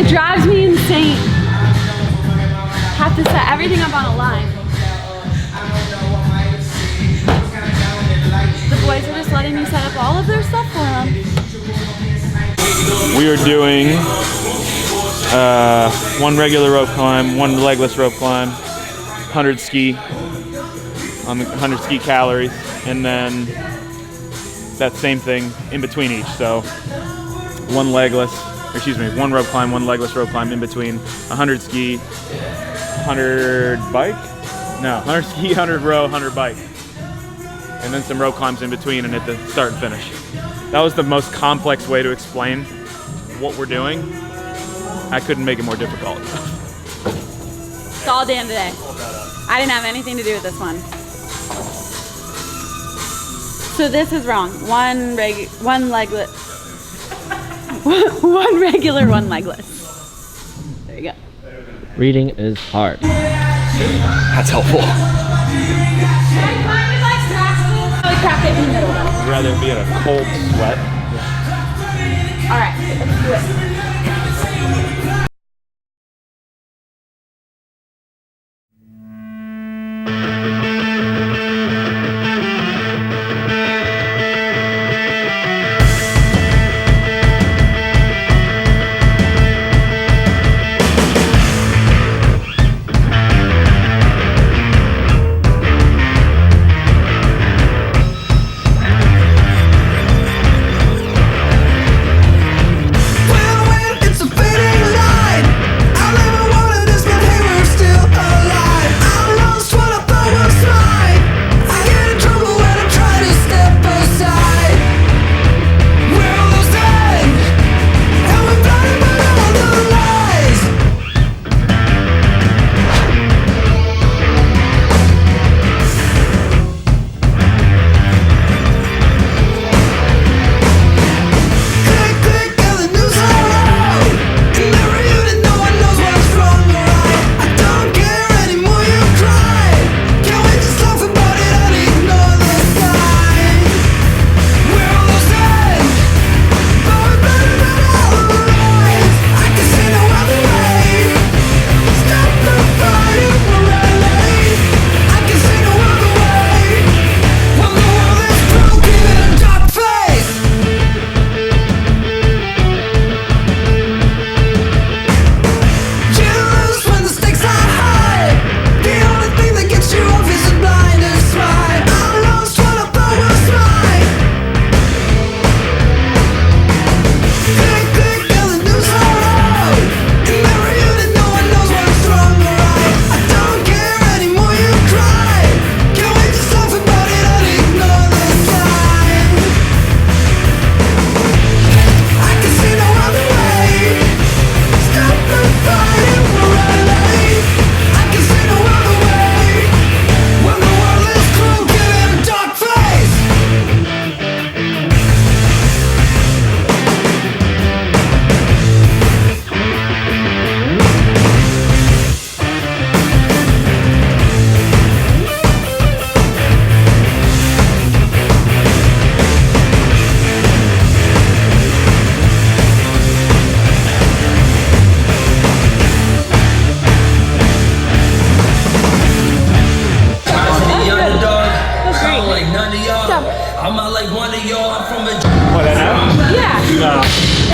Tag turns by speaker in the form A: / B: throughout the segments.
A: It drives me insane. Have to set everything up on a line. The boys are just letting me set up all of their stuff for them.
B: We are doing one regular rope climb, one legless rope climb, 100 ski, 100 ski calories, and then that same thing in between each. So one rope climb, one legless rope climb in between, 100 ski, 100 bike? No, 100 ski, 100 row, 100 bike. And then some rope climbs in between and at the start and finish. That was the most complex way to explain what we're doing. I couldn't make it more difficult.
A: It's all Dan today. I didn't have anything to do with this one. So this is wrong. One legless. One regular, one legless. There you go.
C: Reading is hard.
B: That's helpful.
A: Crack it in the middle.
B: I'd rather be in a cold sweat.
A: All right, let's do it.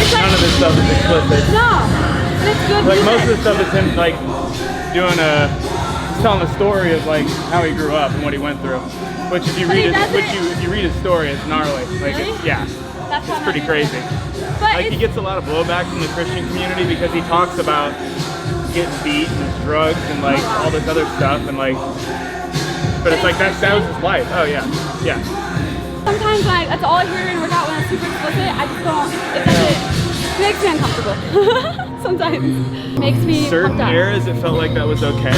B: None of this stuff is explicit.
A: No, it's good
B: Like
A: music.
B: most of the stuff is him like telling a story of like how he grew up and what he went through. Which if you read his story, it's gnarly. Like
A: Really?
B: It's pretty crazy.
A: But
B: Like he gets a lot of blowback from the Christian community because he talks about getting beat and drugs and like all this other stuff and like. But it's like that was his life. Oh yeah.
A: Sometimes that's all I hear in a workout when it's super explicit. I just don't. It makes me uncomfortable. Sometimes makes me.
B: Certain
A: pumped up.
B: eras, it felt like that was okay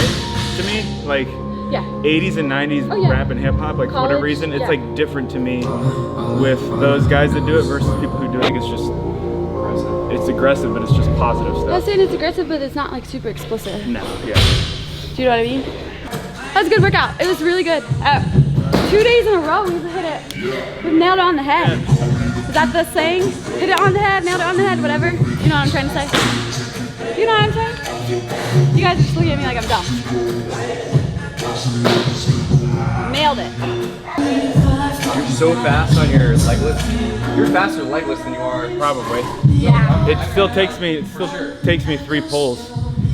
B: to me. Like 80s and 90s rap and hip hop. Like for whatever reason, it's like different to me with those guys that do it versus people who do it. Like it's just. It's aggressive, but it's just positive stuff.
A: I'm not saying it's aggressive, but it's not like super explicit.
B: No. Yeah.
A: Do you know what I mean? That was a good workout. It was really good. 2 days in a row, we hit it. We nailed it on the head. Is that the saying? Hit it on the head, nailed it on the head, whatever. You know what I'm trying to say? You know what I'm saying? You guys are just looking at me like I'm dumb. Nailed it.
D: You're so fast on your leg lift. You're faster leg lift than you are.
B: Probably.
A: Yeah.
B: It still takes me 3 pulls.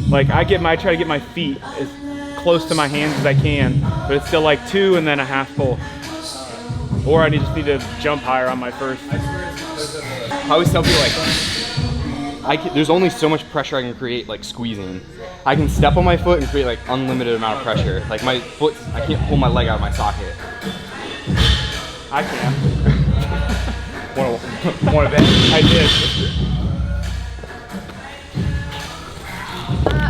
B: Like I try to get my feet as close to my hands as I can, but it's still like 2 and then a half pull. Or I just need to jump higher on my first.
D: I always tell people like, there's only so much pressure I can create like squeezing. I can step on my foot and create like unlimited amount of pressure. Like my foot, I can't pull my leg out of my socket.
B: I can.
D: Want to bet?
B: I did.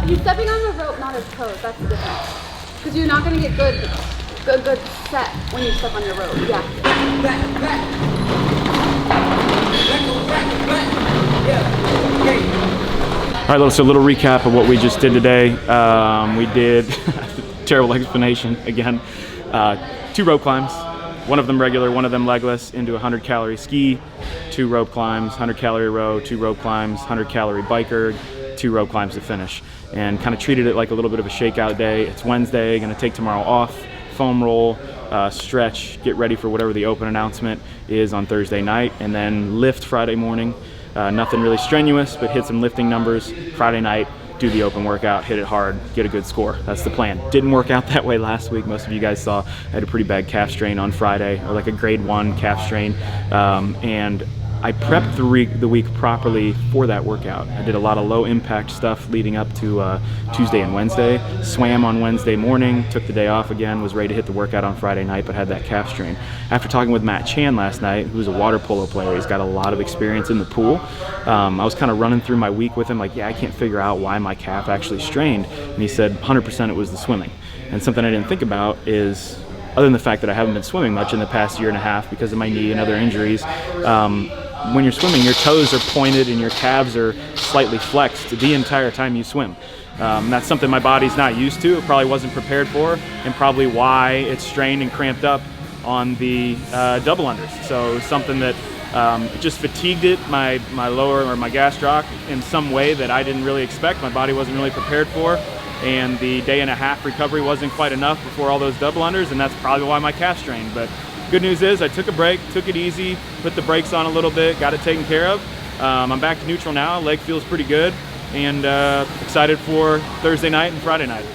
A: He's stepping on the rope, not his toes. That's the difference. Because you're not going to get good set when you step on your rope. Yeah.
B: All right, so a little recap of what we just did today. We did, terrible explanation again, 2 rope climbs, one of them regular, one of them legless, into a 100-calorie ski, 2 rope climbs, 100-calorie row, 2 rope climbs, 100-calorie biker, 2 rope climbs to finish. And kind of treated it like a little bit of a shakeout day. It's Wednesday, gonna take tomorrow off, foam roll, stretch, get ready for whatever the open announcement is on Thursday night, and then lift Friday morning. Nothing really strenuous, but hit some lifting numbers. Friday night, do the open workout, hit it hard, get a good score. That's the plan. Didn't work out that way last week. Most of you guys saw I had a pretty bad calf strain on Friday, or like a grade 1 calf strain. And I prepped the week properly for that workout. I did a lot of low impact stuff leading up to Tuesday and Wednesday. Swam on Wednesday morning, took the day off again, was ready to hit the workout on Friday night, but had that calf strain. After talking with Matt Chan last night, who's a water polo player, he's got a lot of experience in the pool. I was kind of running through my week with him, like, yeah, I can't figure out why my calf actually strained. And he said 100% it was the swimming. And something I didn't think about is, other than the fact that I haven't been swimming much in the past year and a half because of my knee and other injuries, when you're swimming, your toes are pointed and your calves are slightly flexed the entire time you swim. That's something my body's not used to, it probably wasn't prepared for, and probably why it's strained and cramped up on the double unders. So it was something that it just fatigued my lower or my gastroc in some way that I didn't really expect, my body wasn't really prepared for, and the day and a half recovery wasn't quite enough before all those double unders, and that's probably why my calf strained. But good news is I took a break, took it easy, put the brakes on a little bit, got it taken care of. I'm back to neutral now, leg feels pretty good, and excited for Thursday night and Friday night.